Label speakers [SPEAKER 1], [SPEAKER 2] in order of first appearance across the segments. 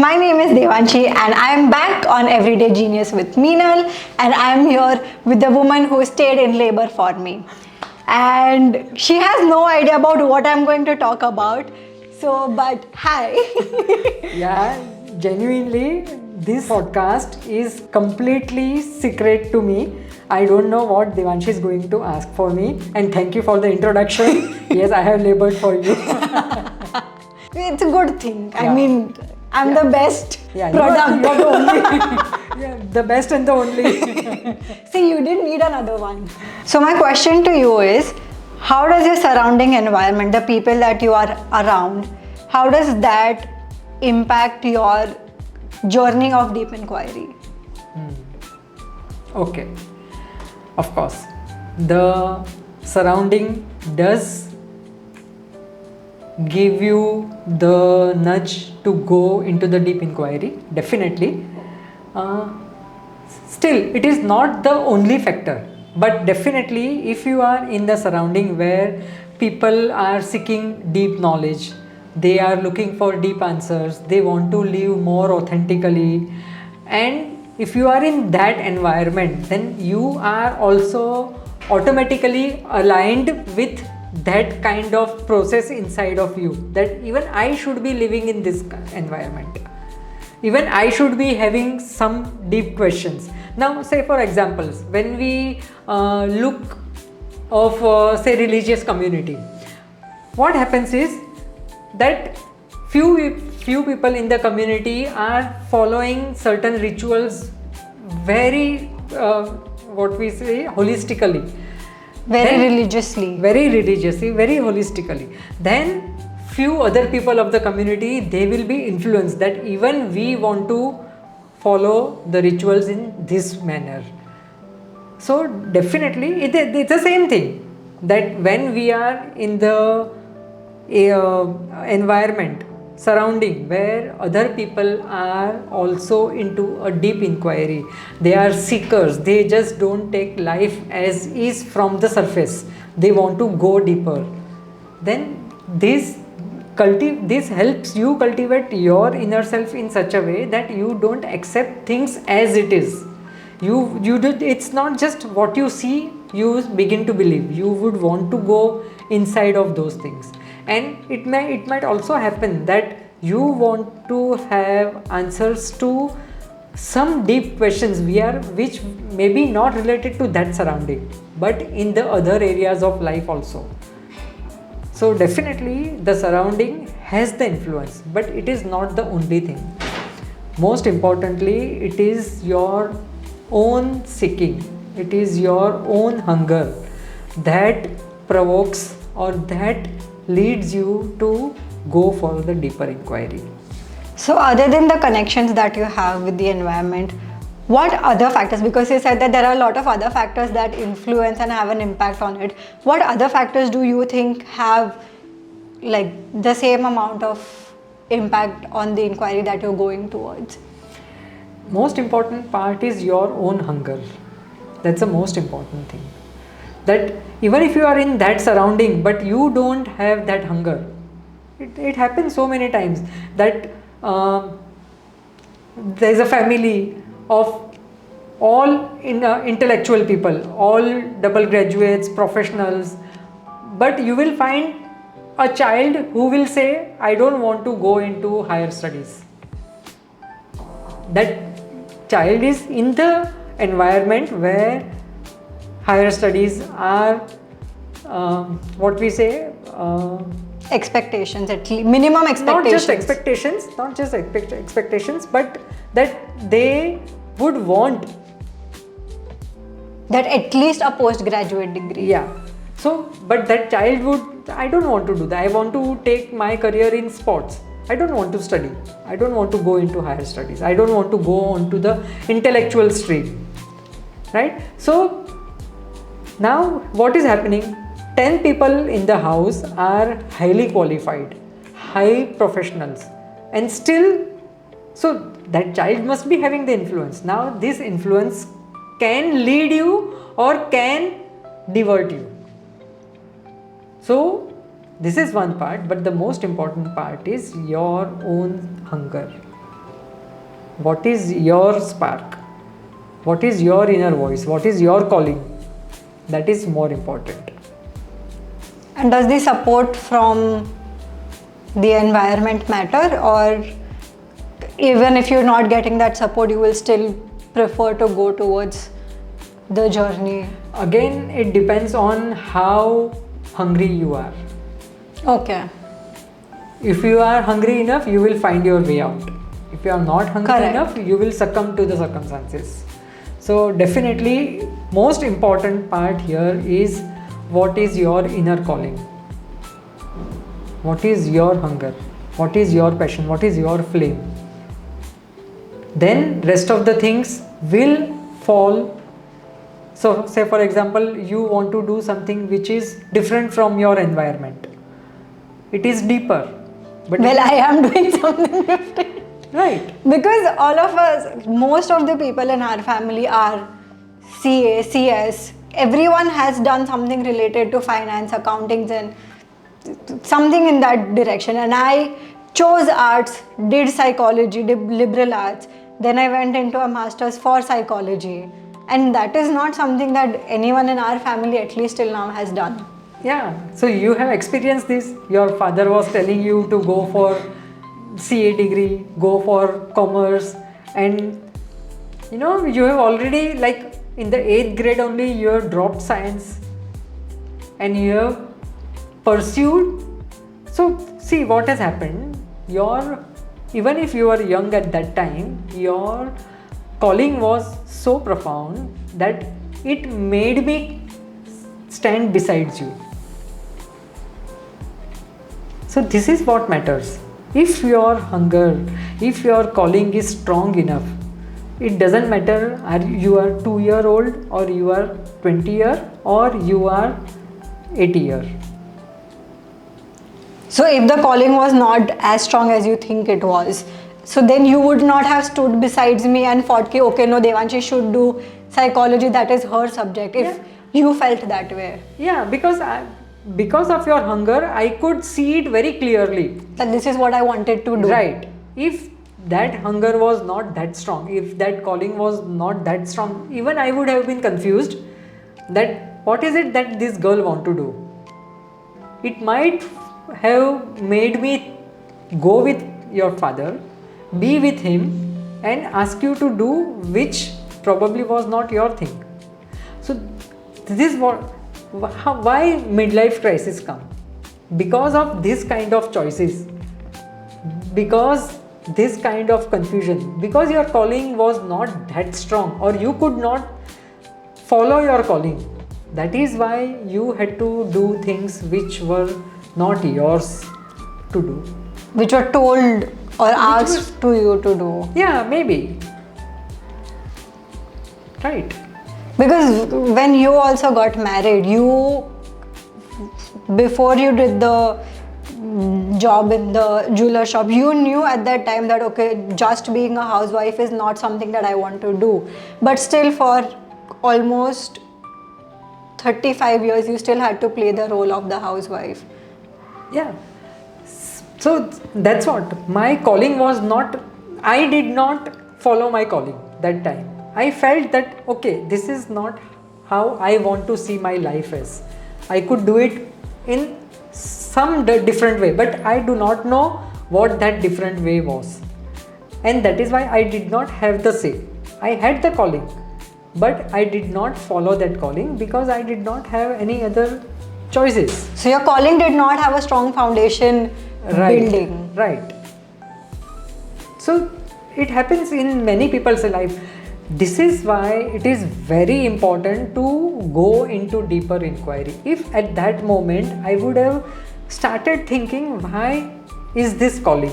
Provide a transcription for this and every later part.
[SPEAKER 1] My name is Devanshi and I am back on Everyday Genius with Meenal, and I am here with the woman who stayed in labor for me. And she has no idea about what I'm going to talk about. So, but hi.
[SPEAKER 2] Yeah, genuinely, this podcast is completely secret to me. I don't know what Devanshi is going to ask for me. And thank you for the introduction. Yes, I have labored for you.
[SPEAKER 1] It's a good thing.
[SPEAKER 2] Yeah.
[SPEAKER 1] I mean, I'm the best product.
[SPEAKER 2] You are the only, yeah, the best and the only.
[SPEAKER 1] See, you didn't need another one. So my question to you is, how does your surrounding environment, the people that you are around, how does that impact your journey of deep inquiry?
[SPEAKER 2] Okay, of course. The surrounding does give you the nudge to go into the deep inquiry, definitely. Still, it is not the only factor, but definitely if you are in the surrounding where people are seeking deep knowledge, they are looking for deep answers, they want to live more authentically, and if you are in that environment, then you are also automatically aligned with that kind of process inside of you, that even I should be living in this environment, even I should be having some deep questions. Now, say for examples, when we look of say religious community, what happens is that few people in the community are following certain rituals very what we say holistically,
[SPEAKER 1] Religiously.
[SPEAKER 2] very religiously, very holistically. Then few other people of the community, they will be influenced that even we want to follow the rituals in this manner. So definitely it's the same thing, that when we are in the environment surrounding where other people are also into a deep inquiry, they are seekers, they just don't take life as is from the surface, they want to go deeper, then this helps you cultivate your inner self in such a way that you don't accept things as it is. You do, it's not just what you see, you begin to believe, you would want to go inside of those things. And it might also happen that you want to have answers to some deep questions which may be not related to that surrounding, but in the other areas of life also. So definitely the surrounding has the influence, but it is not the only thing. Most importantly, it is your own seeking, it is your own hunger that provokes or that leads you to go for the deeper inquiry.
[SPEAKER 1] So other than the connections that you have with the environment, what other factors, because you said that there are a lot of other factors that influence and have an impact on it, what other factors do you think have like the same amount of impact on the inquiry that you're going towards?
[SPEAKER 2] Most important part is your own hunger. That's the most important thing. That even if you are in that surrounding but you don't have that hunger, it happens so many times that there is a family of all intellectual people, all double graduates, professionals, but you will find a child who will say, I don't want to go into higher studies. That child is in the environment where higher studies are what we say
[SPEAKER 1] Expectations, at least minimum expectations.
[SPEAKER 2] not just expectations, but that they would want
[SPEAKER 1] that at least a postgraduate degree.
[SPEAKER 2] Yeah. So, but that child would, I don't want to do that. I want to take my career in sports. I don't want to study. I don't want to go into higher studies. I don't want to go on to the intellectual stream. Right? So, now what is happening? 10 people in the house are highly qualified, high professionals, and still, so that child must be having the influence. Now, this influence can lead you or can divert you. So, this is one part, but the most important part is your own hunger. What is your spark? What is your inner voice? What is your calling? That is more important.
[SPEAKER 1] And does the support from the environment matter, or even if you're not getting that support, you will still prefer to go towards the journey?
[SPEAKER 2] Again, it depends on how hungry you are.
[SPEAKER 1] Okay.
[SPEAKER 2] If you are hungry enough, you will find your way out. If you are not hungry
[SPEAKER 1] Correct.
[SPEAKER 2] enough, you will succumb to the circumstances. So definitely, most important part here is what is your inner calling? What is your hunger? What is your passion? What is your flame? Then rest of the things will fall. So say for example, you want to do something which is different from your environment. It is deeper. But
[SPEAKER 1] Well, I am doing something different.
[SPEAKER 2] right.
[SPEAKER 1] Because all of us, most of the people in our family are CA, CS. Everyone has done something related to finance, accounting, and something in that direction. And I chose arts, did psychology, did liberal arts. Then I went into a master's for psychology. And that is not something that anyone in our family, at least till now, has done.
[SPEAKER 2] Yeah, so you have experienced this. Your father was telling you to go for CA degree, go for commerce, and you have already, like in the 8th grade only, you have dropped science and you have pursued. So see what has happened. Even if you were young at that time, your calling was so profound that it made me stand beside you. So this is what matters. If your hunger, if your calling is strong enough, it doesn't matter you are 2-year-old or you are 20-year or you are 80-year.
[SPEAKER 1] So if the calling was not as strong as you think it was, so then you would not have stood besides me and fought ki, okay, no, Devanshi should do psychology, that is her subject, if you felt that way.
[SPEAKER 2] Yeah, because of your hunger, I could see it very clearly.
[SPEAKER 1] That this is what I wanted to do.
[SPEAKER 2] Right. If that hunger was not that strong, if that calling was not that strong, even I would have been confused that what is it that this girl want to do. It might have made me go with your father, be with him, and ask you to do which probably was not your thing. So this is why midlife crisis come, because of this kind of choices, because this kind of confusion, because your calling was not that strong or you could not follow your calling. That is why you had to do things which were not yours to do,
[SPEAKER 1] Which were told or asked to you to do.
[SPEAKER 2] yeah, maybe, right.
[SPEAKER 1] Because when you also got married, before you did the job in the jeweler shop, you knew at that time that okay, just being a housewife is not something that I want to do. But still, for almost 35 years, you still had to play the role of the housewife.
[SPEAKER 2] Yeah. So that's what my calling was not. I did not follow my calling that time. I felt that okay, this is not how I want to see my life as. I could do it in some different way, but I do not know what that different way was. And that is why I did not have the say. I had the calling, but I did not follow that calling because I did not have any other choices.
[SPEAKER 1] So your calling did not have a strong foundation building.
[SPEAKER 2] Right. So it happens in many people's life. This is why it is very important to go into deeper inquiry. If at that moment I would have started thinking, why is this calling?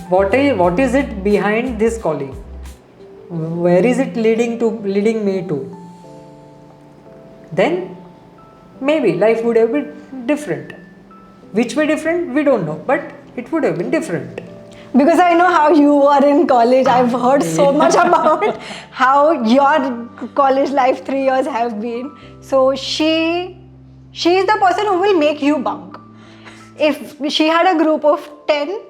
[SPEAKER 2] What is it behind this calling? Where is it leading me to? Then maybe life would have been different. Which way different? We don't know, but it would have been different.
[SPEAKER 1] Because I know how you were in college. I've heard so much about how your college life 3 years have been. So she is the person who will make you bunk. If she had a group of 10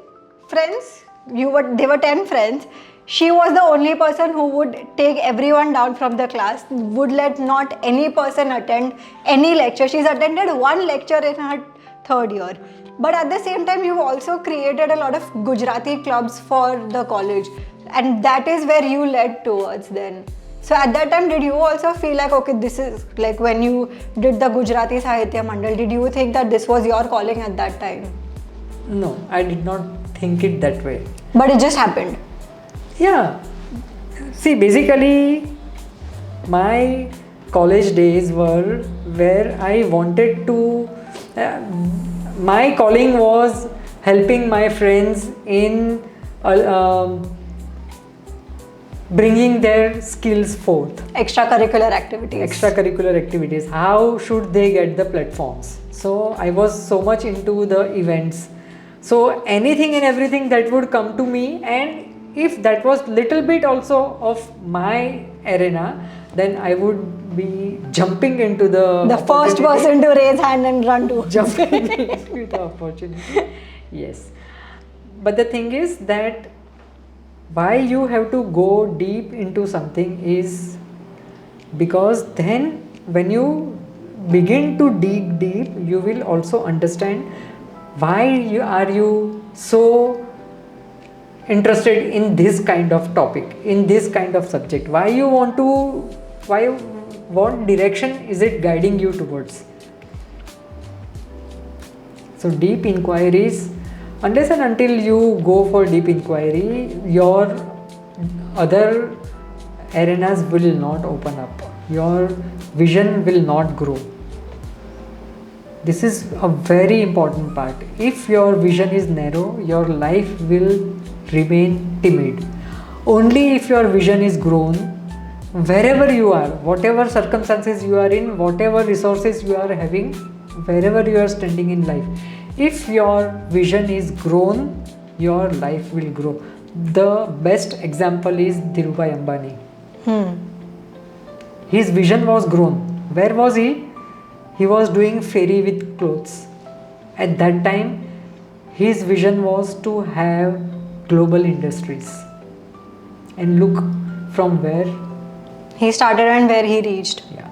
[SPEAKER 1] friends, they were 10 friends. She was the only person who would take everyone down from the class, would let not any person attend any lecture. She's attended one lecture in her third year. But at the same time, you've also created a lot of Gujarati clubs for the college, and that is where you led towards then. So at that time, did you also feel like, okay, this is like when you did the Gujarati Sahitya Mandal, did you think that this was your calling at that time?
[SPEAKER 2] No, I did not think it that way.
[SPEAKER 1] But it just happened.
[SPEAKER 2] Yeah. See, basically, my college days were where I wanted to. My calling was helping my friends in bringing their skills forth.
[SPEAKER 1] Extracurricular activities.
[SPEAKER 2] Extracurricular activities. How should they get the platforms? So I was so much into the events. So anything and everything that would come to me, and if that was little bit also of my arena, then I would be jumping into the
[SPEAKER 1] first person to raise hand and run to.
[SPEAKER 2] Jumping into the opportunity. Yes. But the thing is that why you have to go deep into something is because then when you begin to dig deep, you will also understand why are you so interested in this kind of topic, in this kind of subject, why what direction is it guiding you towards. So deep inquiries, unless and until you go for deep inquiry, your other arenas will not open up, your vision will not grow. This is a very important part. If your vision is narrow, your life will remain timid. Only if your vision is grown, wherever you are, whatever circumstances you are in, whatever resources you are having, wherever you are standing in life, if your vision is grown, your life will grow. The best example is Dhirubhai Ambani. His vision was grown. Where was he? He was doing ferry with clothes. At that time, his vision was to have global industries. And look from where
[SPEAKER 1] he started and where he reached.
[SPEAKER 2] Yeah.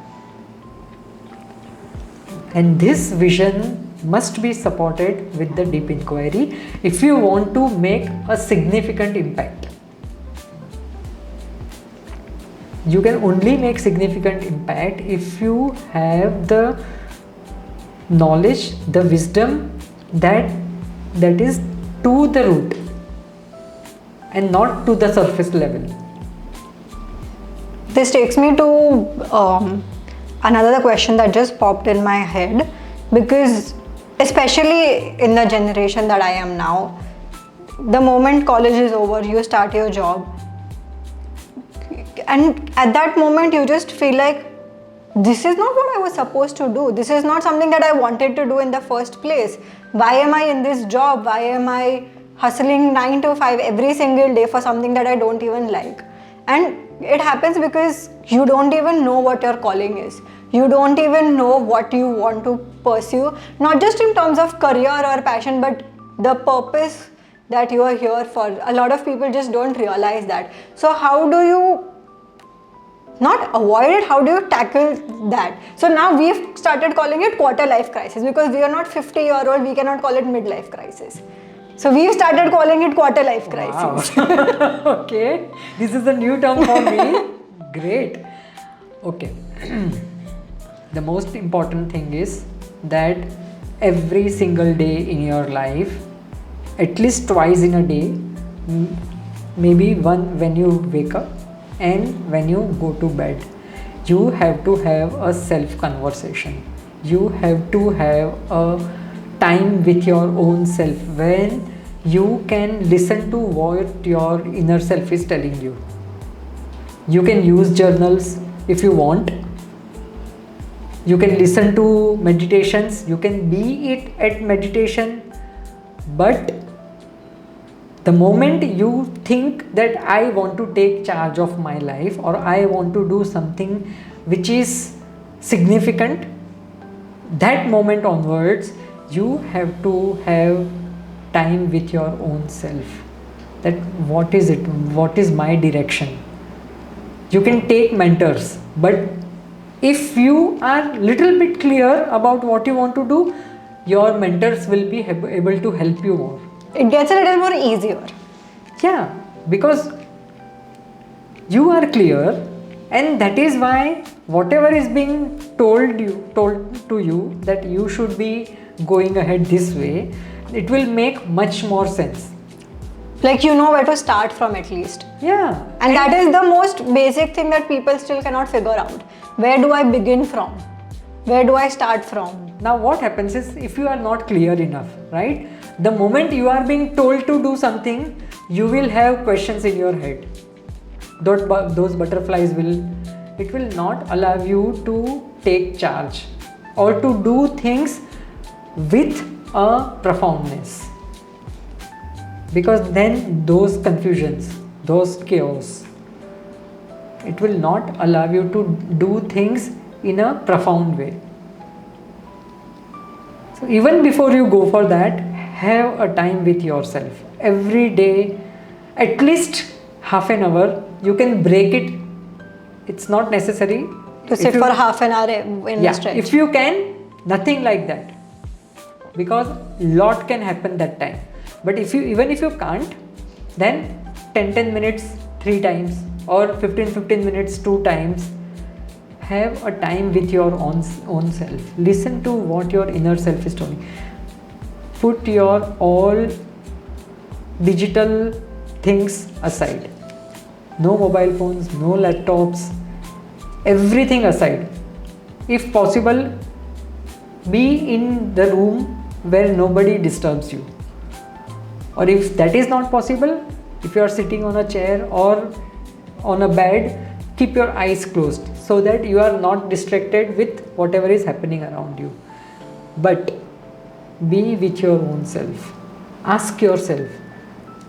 [SPEAKER 2] And this vision must be supported with the deep inquiry if you want to make a significant impact. You can only make significant impact if you have the knowledge, the wisdom that is to the root and not to the surface level.
[SPEAKER 1] This takes me to another question that just popped in my head, because especially in the generation that I am now, the moment college is over, you start your job, and at that moment you just feel like this is not what I was supposed to do. This is not something that I wanted to do in the first place. Why am I in this job? Why am I hustling 9 to 5 every single day for something that I don't even like? And it happens because you don't even know what your calling is. You don't even know what you want to pursue, not just in terms of career or passion, but the purpose that you are here for. A lot of people just don't realize that. So how do you not avoid it, how do you tackle that? So now we've started calling it quarter life crisis, because we are not 50-year-old, we cannot call it midlife crisis. So we've started calling it quarter life crisis.
[SPEAKER 2] Wow. Okay, this is a new term for me. Great. Okay. The most important thing is that every single day in your life, at least twice in a day, maybe one when you wake up and when you go to bed, you have to have a self conversation. You have to have a time with your own self when you can listen to what your inner self is telling you. You can use journals if you want. You can listen to meditations. You can be it at meditation. But the moment you think that I want to take charge of my life, or I want to do something which is significant, that moment onwards, you have to have time with your own self. that what is it, what is my direction. You can take mentors, but if you are little bit clear about what you want to do, your mentors will be able to help you more.
[SPEAKER 1] It gets a little more easier.
[SPEAKER 2] Yeah, because you are clear, and that is why whatever is being told to you that you should be going ahead this way, it will make much more sense.
[SPEAKER 1] Like you know where to start from at least.
[SPEAKER 2] Yeah.
[SPEAKER 1] And that is the most basic thing that people still cannot figure out. Where do I begin from? Where do I start from?
[SPEAKER 2] Now what happens is, if you are not clear enough, right? The moment you are being told to do something, you will have questions in your head. Those butterflies will not allow you to take charge or to do things with a profoundness. Because then those confusions, those chaos, it will not allow you to do things in a profound way. So even before you go for that, have a time with yourself. Every day, at least half an hour. You can break it. It's not necessary
[SPEAKER 1] To sit for half an hour in a stretch.
[SPEAKER 2] If you can, nothing like that. Because lot can happen that time. But even if you can't, then 10 minutes 3 times or 15 minutes 2 times. Have a time with your own self. Listen to what your inner self is telling. Put your all digital things aside. No mobile phones, no laptops, everything aside. If possible, be in the room where nobody disturbs you. Or if that is not possible, if you are sitting on a chair or on a bed, keep your eyes closed so that you are not distracted with whatever is happening around you. But be with your own self. Ask yourself.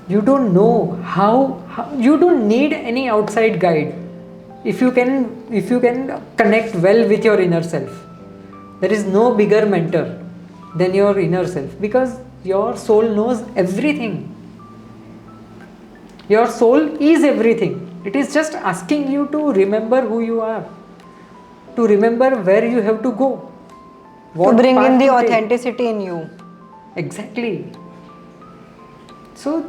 [SPEAKER 2] You don't know how you don't need any outside guide. If you can connect well with your inner self, there is no bigger mentor than your inner self, because your soul knows everything. Your soul is everything. It is just asking you to remember who you are, to remember where you have to go,
[SPEAKER 1] to bring in the
[SPEAKER 2] path to take.
[SPEAKER 1] authenticity in you.
[SPEAKER 2] Exactly. So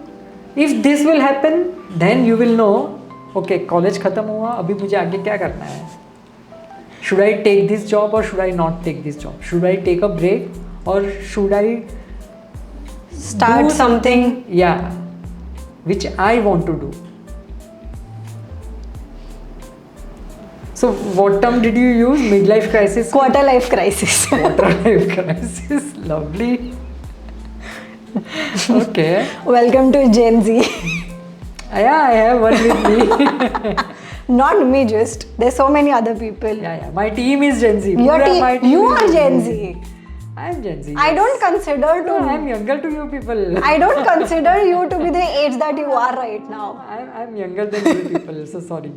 [SPEAKER 2] if this will happen, then you will know, okay, college खत्म हुआ, अभी मुझे आगे क्या करना है? Should I take this job or should I not take this job? Should I take a break or should I
[SPEAKER 1] Start
[SPEAKER 2] do
[SPEAKER 1] something.
[SPEAKER 2] Yeah, which I want to do. So what term did you use? Midlife crisis?
[SPEAKER 1] Quarter life crisis.
[SPEAKER 2] Quarter life crisis. Lovely. Okay.
[SPEAKER 1] Welcome to Gen Z.
[SPEAKER 2] Yeah, I have one with me.
[SPEAKER 1] Not me, just. There's so many other people.
[SPEAKER 2] Yeah. My team is Gen Z.
[SPEAKER 1] Your
[SPEAKER 2] My team
[SPEAKER 1] you
[SPEAKER 2] is
[SPEAKER 1] are Gen Z.
[SPEAKER 2] I am Gen Z.
[SPEAKER 1] I don't consider
[SPEAKER 2] No, I am younger to you people.
[SPEAKER 1] I don't consider you to be the age that you are right now.
[SPEAKER 2] I'm younger than you people, so sorry.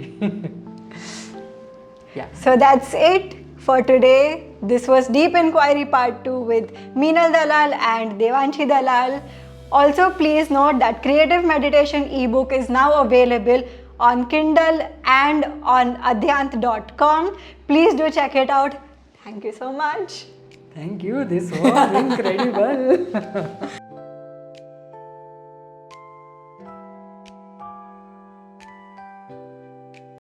[SPEAKER 2] Yeah.
[SPEAKER 1] So that's it for today. This was Deep Inquiry Part 2 with Meenal Dalal and Devanshi Dalal. Also, please note that Creative Meditation ebook is now available on Kindle and on adhyant.com. Please do check it out. Thank you so much.
[SPEAKER 2] Thank you. This was incredible.